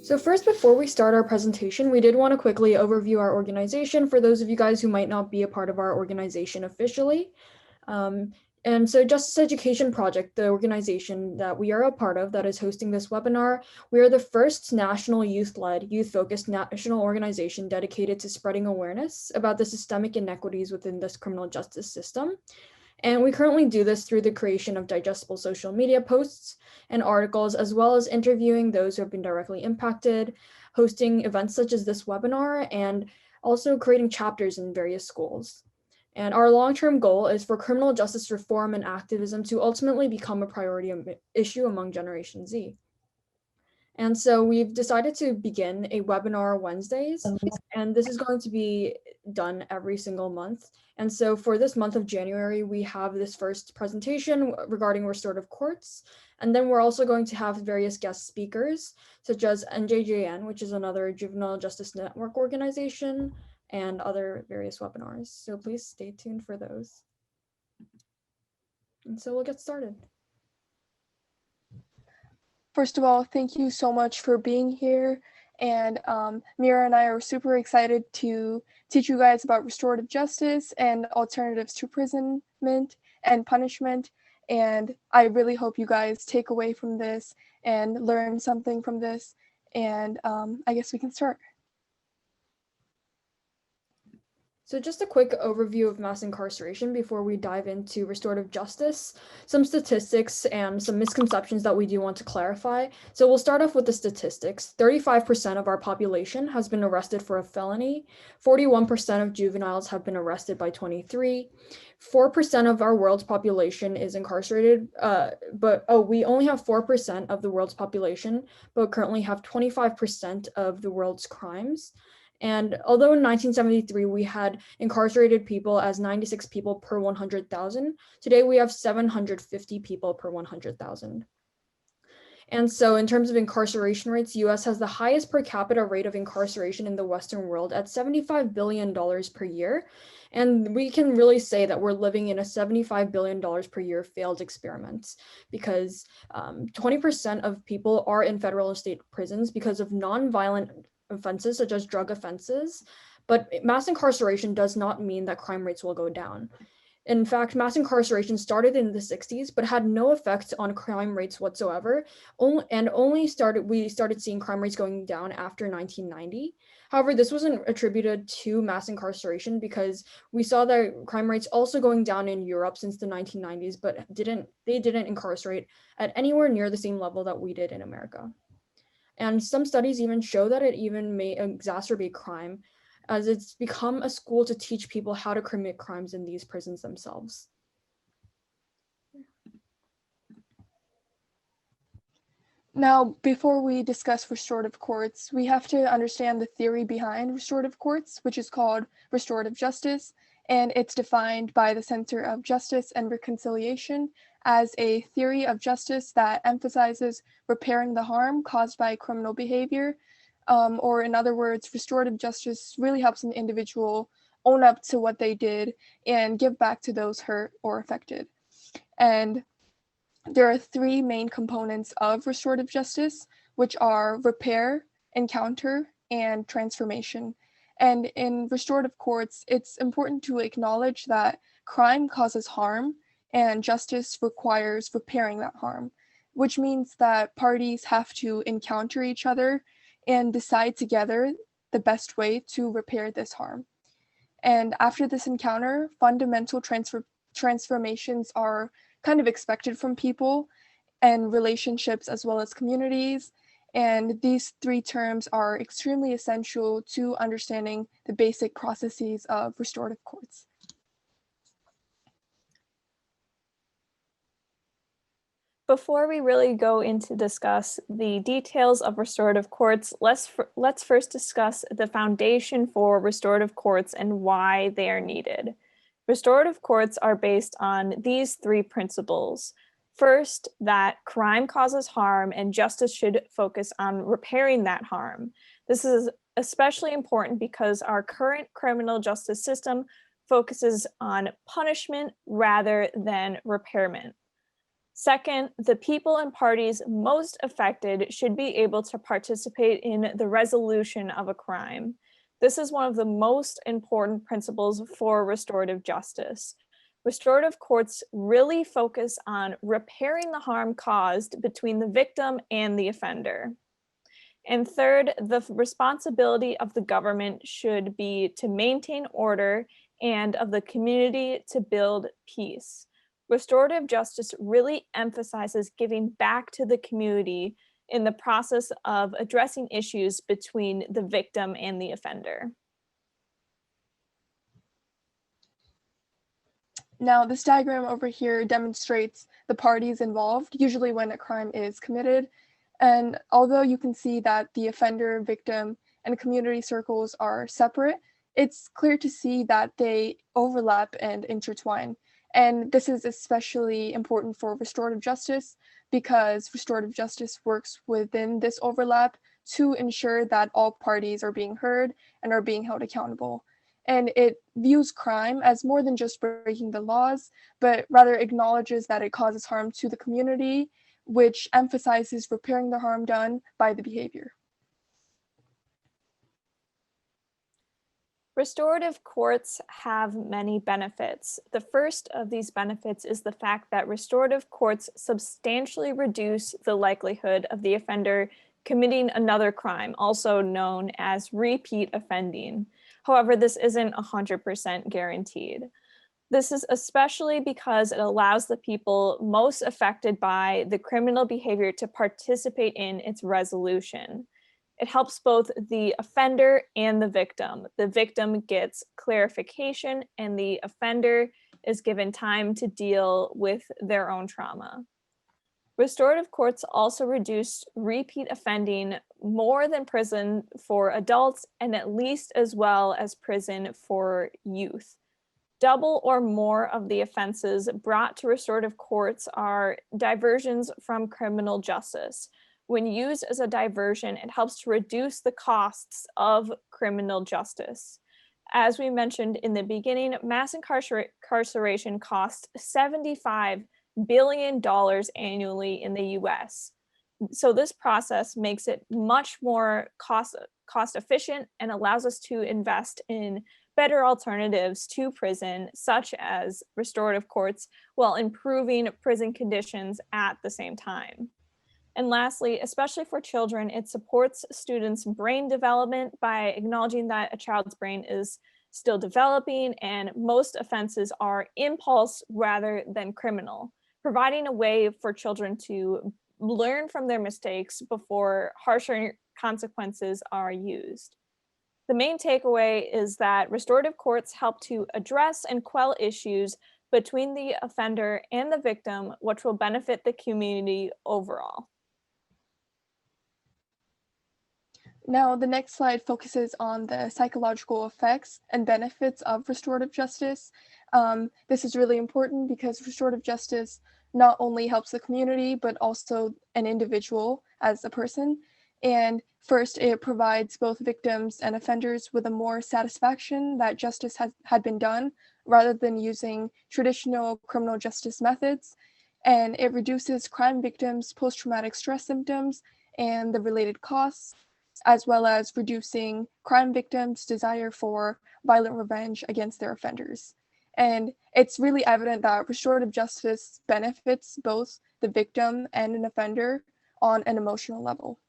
So first, before we start our presentation, we did want to quickly overview our organization for those of you guys who might not be a part of our organization officially. And so Justice Education Project, the organization that we are a part of that is hosting this webinar, we are the first national youth-led, youth-focused national organization dedicated to spreading awareness about the systemic inequities within this criminal justice system. And we currently do this through the creation of digestible social media posts and articles, as well as interviewing those who have been directly impacted, hosting events such as this webinar, and also creating chapters in various schools. And our long-term goal is for criminal justice reform and activism to ultimately become a priority issue among Generation Z. And so we've decided to begin a webinar Wednesdays, and this is going to be done every single month. And so for this month of January, we have this first presentation regarding restorative courts. And then we're also going to have various guest speakers, such as NJJN, which is another juvenile justice network organization, and other various webinars. So please stay tuned for those. And so we'll get started. First of all, thank you so much for being here. And Mira and I are super excited to teach you guys about restorative justice and alternatives to imprisonment and punishment. And I really hope you guys take away from this and learn something from this. And I guess we can start. So just a quick overview of mass incarceration before we dive into restorative justice, some statistics and some misconceptions that we do want to clarify. So we'll start off with the statistics. 35% of our population has been arrested for a felony. 41% of juveniles have been arrested by 23. 4% of our world's population is incarcerated, we only have 4% of the world's population, but currently have 25% of the world's crimes. And although in 1973 we had incarcerated people as 96 people per 100,000, today we have 750 people per 100,000. And so in terms of incarceration rates, US has the highest per capita rate of incarceration in the Western world at $75 billion per year. And we can really say that we're living in a $75 billion per year failed experiment because 20% of people are in federal and state prisons because of nonviolent offenses such as drug offenses, but mass incarceration does not mean that crime rates will go down. In fact, mass incarceration started in the 60s, but had no effect on crime rates whatsoever. We started seeing crime rates going down after 1990. However, this wasn't attributed to mass incarceration because we saw that crime rates also going down in Europe since the 1990s, but they didn't incarcerate at anywhere near the same level that we did in America. And some studies even show that it even may exacerbate crime, as it's become a school to teach people how to commit crimes in these prisons themselves. Now, before we discuss restorative courts, we have to understand the theory behind restorative courts, which is called restorative justice, and it's defined by the Center of Justice and Reconciliation as a theory of justice that emphasizes repairing the harm caused by criminal behavior, or in other words, restorative justice really helps an individual own up to what they did and give back to those hurt or affected. And there are three main components of restorative justice, which are repair, encounter, and transformation. And in restorative courts, it's important to acknowledge that crime causes harm and justice requires repairing that harm, which means that parties have to encounter each other and decide together the best way to repair this harm. And after this encounter, fundamental transformations are kind of expected from people and relationships as well as communities. And these three terms are extremely essential to understanding the basic processes of restorative courts. Before we really go into discuss the details of restorative courts, let's first discuss the foundation for restorative courts and why they are needed. Restorative courts are based on these three principles. First, that crime causes harm and justice should focus on repairing that harm. This is especially important because our current criminal justice system focuses on punishment rather than repairment. Second, the people and parties most affected should be able to participate in the resolution of a crime. This is one of the most important principles for restorative justice. Restorative courts really focus on repairing the harm caused between the victim and the offender. And third, the responsibility of the government should be to maintain order and of the community to build peace. Restorative justice really emphasizes giving back to the community in the process of addressing issues between the victim and the offender. Now, this diagram over here demonstrates the parties involved, usually when a crime is committed. And although you can see that the offender, victim, and community circles are separate, it's clear to see that they overlap and intertwine. And this is especially important for restorative justice because restorative justice works within this overlap to ensure that all parties are being heard and are being held accountable. And it views crime as more than just breaking the laws, but rather acknowledges that it causes harm to the community, which emphasizes repairing the harm done by the behavior. Restorative courts have many benefits. The first of these benefits is the fact that restorative courts substantially reduce the likelihood of the offender committing another crime, also known as repeat offending. However, this isn't 100% guaranteed. This is especially because it allows the people most affected by the criminal behavior to participate in its resolution. It helps both the offender and the victim. The victim gets clarification and the offender is given time to deal with their own trauma. Restorative courts also reduce repeat offending more than prison for adults and at least as well as prison for youth. Double or more of the offenses brought to restorative courts are diversions from criminal justice. When used as a diversion, it helps to reduce the costs of criminal justice. As we mentioned in the beginning, mass incarceration costs $75 billion annually in the US. So this process makes it much more cost efficient and allows us to invest in better alternatives to prison, such as restorative courts, while improving prison conditions at the same time. And lastly, especially for children, it supports students' brain development by acknowledging that a child's brain is still developing and most offenses are impulse rather than criminal, providing a way for children to learn from their mistakes before harsher consequences are used. The main takeaway is that restorative courts help to address and quell issues between the offender and the victim, which will benefit the community overall. Now, the next slide focuses on the psychological effects and benefits of restorative justice. This is really important because restorative justice not only helps the community, but also an individual as a person. And first, it provides both victims and offenders with a more satisfaction that justice had been done rather than using traditional criminal justice methods. And it reduces crime victims' post-traumatic stress symptoms and the related costs, as well as reducing crime victims' desire for violent revenge against their offenders. And it's really evident that restorative justice benefits both the victim and an offender on an emotional level.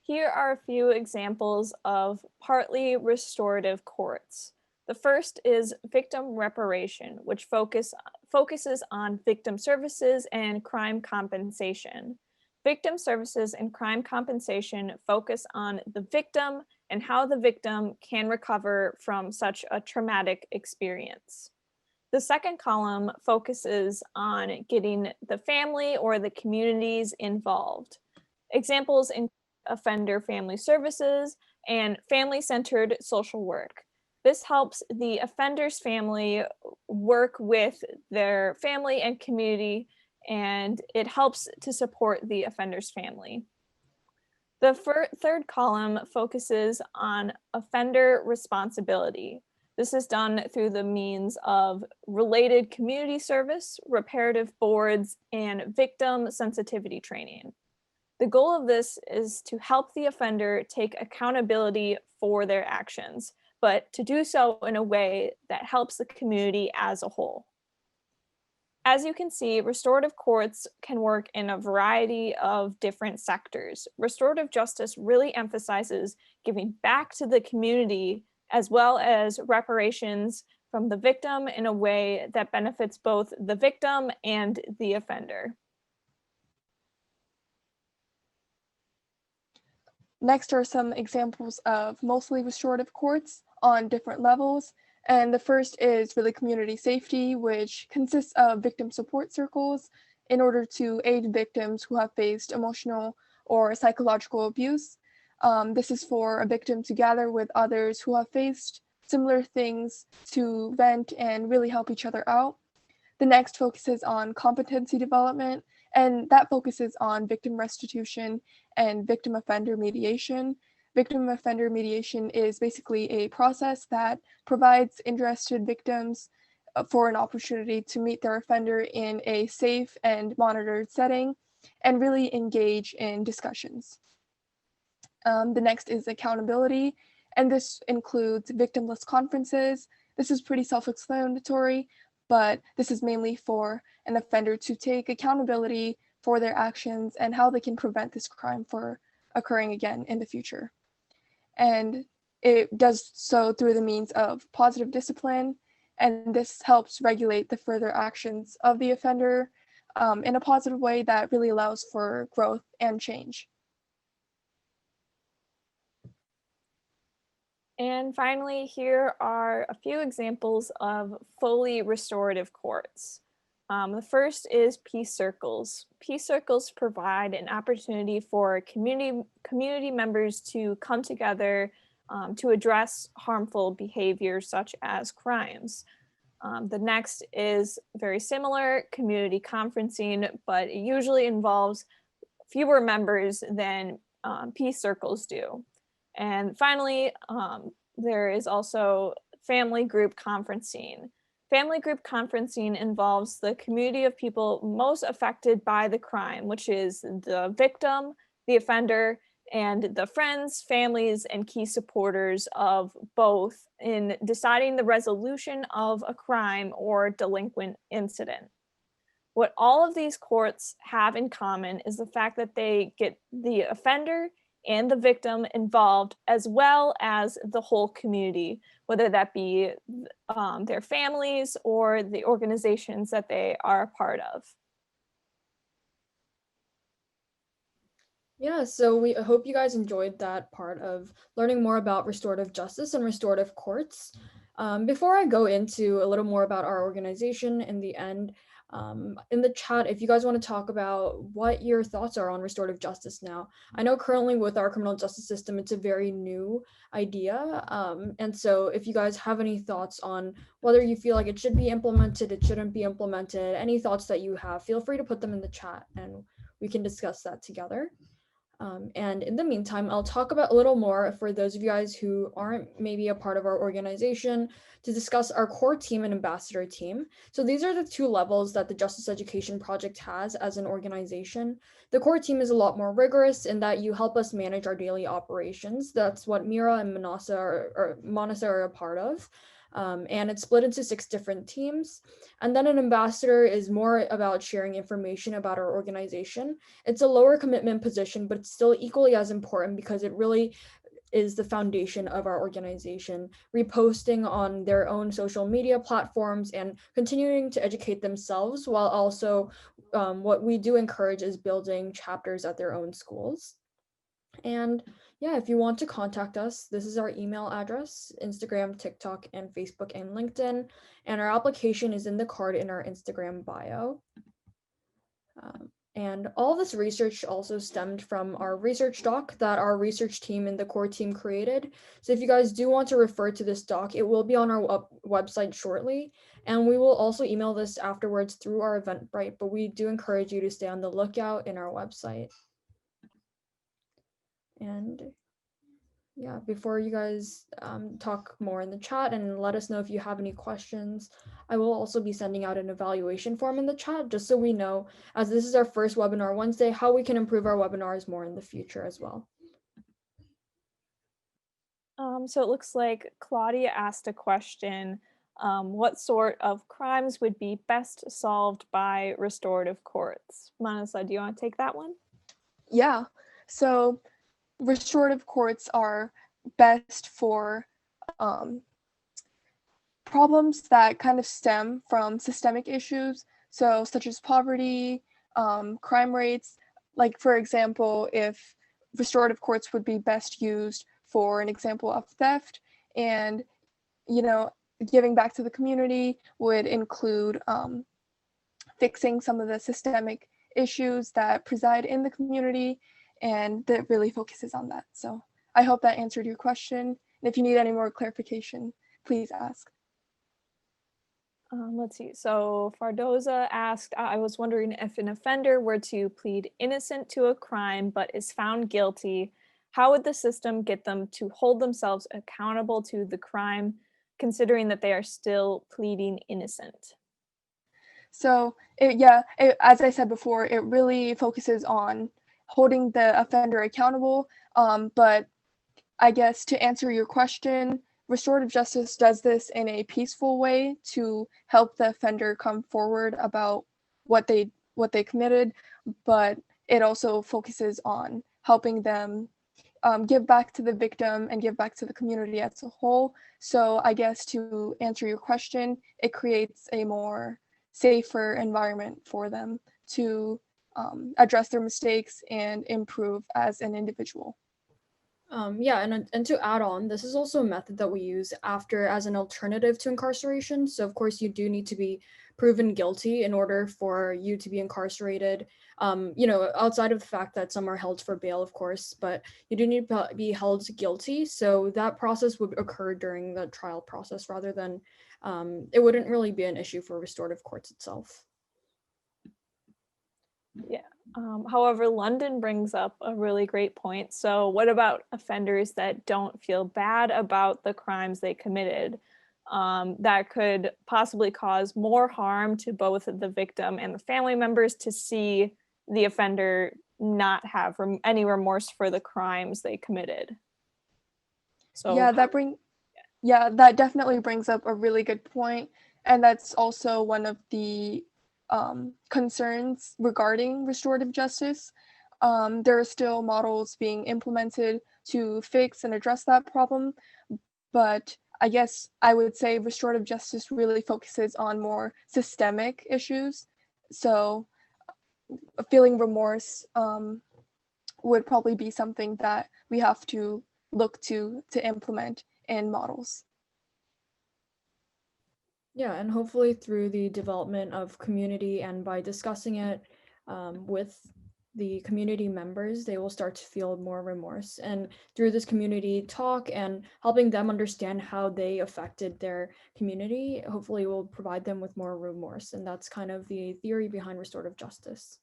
Here are a few examples of partly restorative courts. The first is victim reparation, which focuses on victim services and crime compensation. Victim services and crime compensation focus on the victim and how the victim can recover from such a traumatic experience. The second column focuses on getting the family or the communities involved. Examples include offender family services and family-centered social work. This helps the offender's family work with their family and community, and it helps to support the offender's family. The third column focuses on offender responsibility. This is done through the means of related community service, reparative boards, and victim sensitivity training. The goal of this is to help the offender take accountability for their actions, but to do so in a way that helps the community as a whole. As you can see, restorative courts can work in a variety of different sectors. Restorative justice really emphasizes giving back to the community as well as reparations from the victim in a way that benefits both the victim and the offender. Next are some examples of mostly restorative courts on different levels. And the first is really community safety, which consists of victim support circles in order to aid victims who have faced emotional or psychological abuse. This is for a victim to gather with others who have faced similar things to vent and really help each other out. The next focuses on competency development, and that focuses on victim restitution and victim offender mediation. Victim offender mediation is basically a process that provides interested victims for an opportunity to meet their offender in a safe and monitored setting and really engage in discussions. The next is accountability, and this includes victimless conferences. This is pretty self-explanatory, but this is mainly for an offender to take accountability for their actions and how they can prevent this crime from occurring again in the future. And it does so through the means of positive discipline, and this helps regulate the further actions of the offender in a positive way that really allows for growth and change. And finally, here are a few examples of fully restorative courts. The first is peace circles. Peace circles provide an opportunity for community members to come together to address harmful behaviors such as crimes. The next is very similar, community conferencing, but it usually involves fewer members than peace circles do. And finally, there is also family group conferencing. Family group conferencing involves the community of people most affected by the crime, which is the victim, the offender, and the friends, families, and key supporters of both in deciding the resolution of a crime or delinquent incident. What all of these courts have in common is the fact that they get the offender and the victim involved, as well as the whole community, whether that be their families or the organizations that they are a part of. Yeah, so we hope you guys enjoyed that part of learning more about restorative justice and restorative courts. Before I go into a little more about our organization in the end, in the chat, if you guys want to talk about what your thoughts are on restorative justice now. I know currently with our criminal justice system, it's a very new idea. And so if you guys have any thoughts on whether you feel like it should be implemented, it shouldn't be implemented, any thoughts that you have, feel free to put them in the chat and we can discuss that together. And in the meantime, I'll talk about a little more for those of you guys who aren't maybe a part of our organization to discuss our core team and ambassador team. So these are the two levels that the Justice Education Project has as an organization. The core team is a lot more rigorous in that you help us manage our daily operations. That's what Mira and Manasa are a part of. And it's split into 6 different teams. And then an ambassador is more about sharing information about our organization. It's a lower commitment position, but it's still equally as important because it really is the foundation of our organization, reposting on their own social media platforms and continuing to educate themselves, while also what we do encourage is building chapters at their own schools. And yeah, if you want to contact us, this is our email address, Instagram, TikTok, and Facebook and LinkedIn. And our application is in the card in our Instagram bio. And all this research also stemmed from our research doc that our research team and the core team created. So if you guys do want to refer to this doc, it will be on our website shortly. And we will also email this afterwards through our Eventbrite, but we do encourage you to stay on the lookout in our website. And Yeah, before you guys talk more in the chat and let us know if you have any questions, I will also be sending out an evaluation form in the chat just so we know, as this is our first webinar Wednesday, how we can improve our webinars more in the future as well. So it looks like Claudia asked a question. What sort of crimes would be best solved by restorative courts? Manasa, do you want to take that one? Yeah, so restorative courts are best for problems that kind of stem from systemic issues, so such as poverty, crime rates. Like, for example, if restorative courts would be best used for an example of theft, and giving back to the community would include fixing some of the systemic issues that preside in the community, and that really focuses on that. So I hope that answered your question. And if you need any more clarification, please ask. Let's see. So Fardoza asked, I was wondering if an offender were to plead innocent to a crime but is found guilty, how would the system get them to hold themselves accountable to the crime, considering that they are still pleading innocent? So as I said before, it really focuses on holding the offender accountable. But I guess to answer your question, restorative justice does this in a peaceful way to help the offender come forward about what they committed, but it also focuses on helping them give back to the victim and give back to the community as a whole. So I guess to answer your question, it creates a more safer environment for them to address their mistakes and improve as an individual. Yeah, and to add on, this is also a method that we use after as an alternative to incarceration. So of course you do need to be proven guilty in order for you to be incarcerated. Outside of the fact that some are held for bail, of course, but you do need to be held guilty. So that process would occur during the trial process rather than it wouldn't really be an issue for restorative courts itself. Yeah. However, London brings up a really great point. So what about offenders that don't feel bad about the crimes they committed? That could possibly cause more harm to both the victim and the family members to see the offender not have any remorse for the crimes they committed. So that definitely brings up a really good point, and that's also one of the concerns regarding restorative justice. There are still models being implemented to fix and address that problem, but I guess I would say restorative justice really focuses on more systemic issues. So feeling remorse would probably be something that we have to look to implement in models. Yeah, and hopefully through the development of community and by discussing it with the community members, they will start to feel more remorse. And through this community talk and helping them understand how they affected their community, hopefully will provide them with more remorse. And that's kind of the theory behind restorative justice.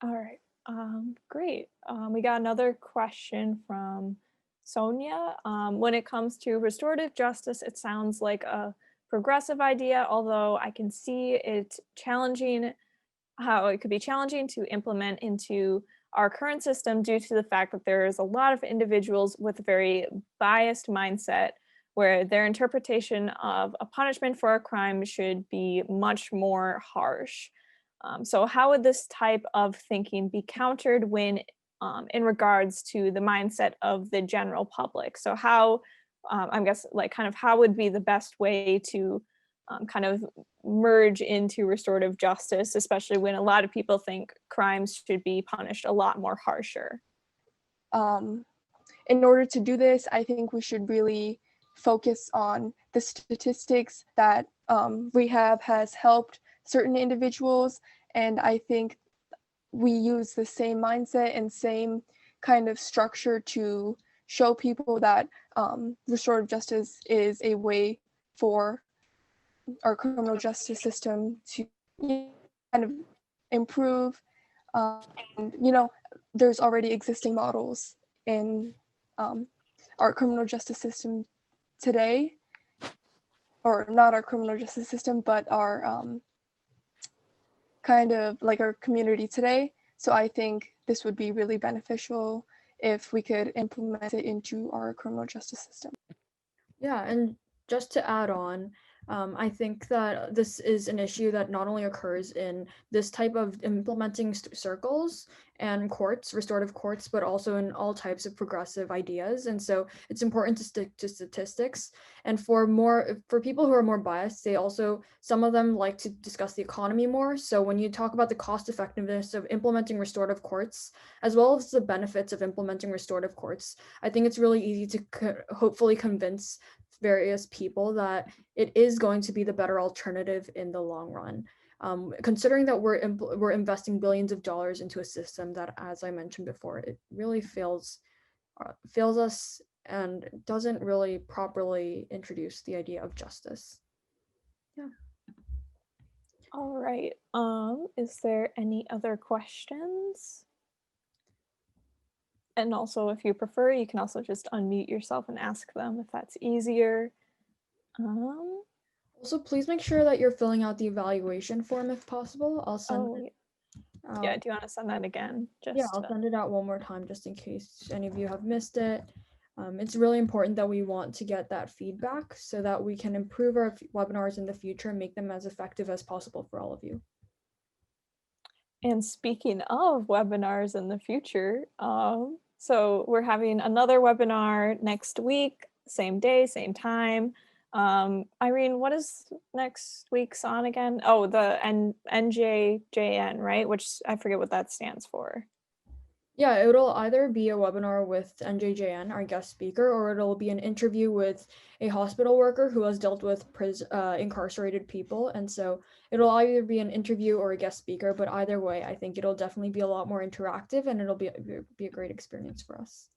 all right, great. We got another question from Sonia. When it comes to restorative justice, it sounds like a progressive idea, although I can see it challenging, how it could be challenging to implement into our current system due to the fact that there's a lot of individuals with a very biased mindset where their interpretation of a punishment for a crime should be much more harsh. So how would this type of thinking be countered when in regards to the mindset of the general public? So how, I guess, like kind of how would be the best way to kind of merge into restorative justice, especially when a lot of people think crimes should be punished a lot more harsher? In order to do this, I think we should really focus on the statistics that rehab has helped certain individuals. And I think we use the same mindset and same kind of structure to show people that restorative justice is a way for our criminal justice system to kind of improve. There's already existing models in our criminal justice system today, or not our criminal justice system, but our kind of like our community today. So I think this would be really beneficial if we could implement it into our criminal justice system. Yeah, and just to add on, I think that this is an issue that not only occurs in this type of implementing circles and courts, restorative courts, but also in all types of progressive ideas. And so it's important to stick to statistics. And for people who are more biased, some of them like to discuss the economy more. So when you talk about the cost effectiveness of implementing restorative courts, as well as the benefits of implementing restorative courts, I think it's really easy to hopefully convince various people that it is going to be the better alternative in the long run. Considering that we're investing billions of dollars into a system that, as I mentioned before, it really fails us and doesn't really properly introduce the idea of justice. Yeah. All right. Is there any other questions? And also, if you prefer, you can also just unmute yourself and ask them if that's easier. Also, please make sure that you're filling out the evaluation form if possible. I'll send it. Yeah, do you want to send that again? Yeah, I'll send it out one more time just in case any of you have missed it. It's really important that we want to get that feedback so that we can improve our webinars in the future and make them as effective as possible for all of you. And speaking of webinars in the future, so we're having another webinar next week, same day, same time. Irene, what is next week's on again? Oh, the NJJN, right? Which I forget what that stands for. Yeah, it'll either be a webinar with NJJN, our guest speaker, or it'll be an interview with a hospital worker who has dealt with incarcerated people. And so it'll either be an interview or a guest speaker, but either way, I think it'll definitely be a lot more interactive and it'll be a great experience for us.